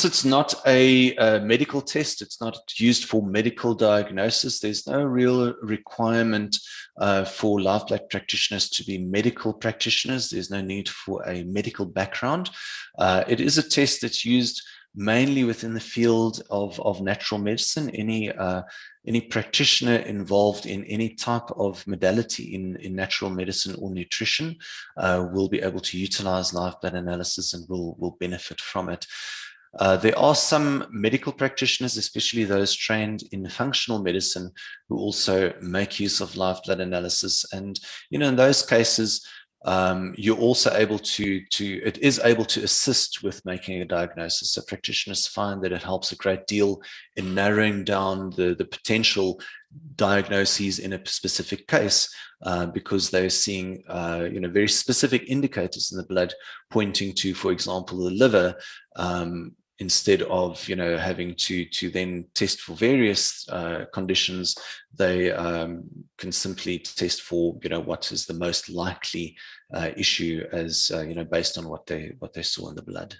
it's not a medical test, it's not used for medical diagnosis. There's no real requirement for live blood practitioners to be medical practitioners. There's no need for a medical background. It is a test that's used mainly within the field of natural medicine. Any practitioner involved in any type of modality in natural medicine or nutrition will be able to utilize live blood analysis and will benefit from it. There are some medical practitioners, especially those trained in functional medicine, who also make use of live blood analysis. And, in those cases, you're also able it is able to assist with making a diagnosis. So practitioners find that it helps a great deal in narrowing down the potential diagnoses in a specific case, because they're seeing, very specific indicators in the blood pointing to, for example, the liver, instead of, having to then test for various conditions. They can simply test for, what is the most likely issue, as based on what they saw in the blood.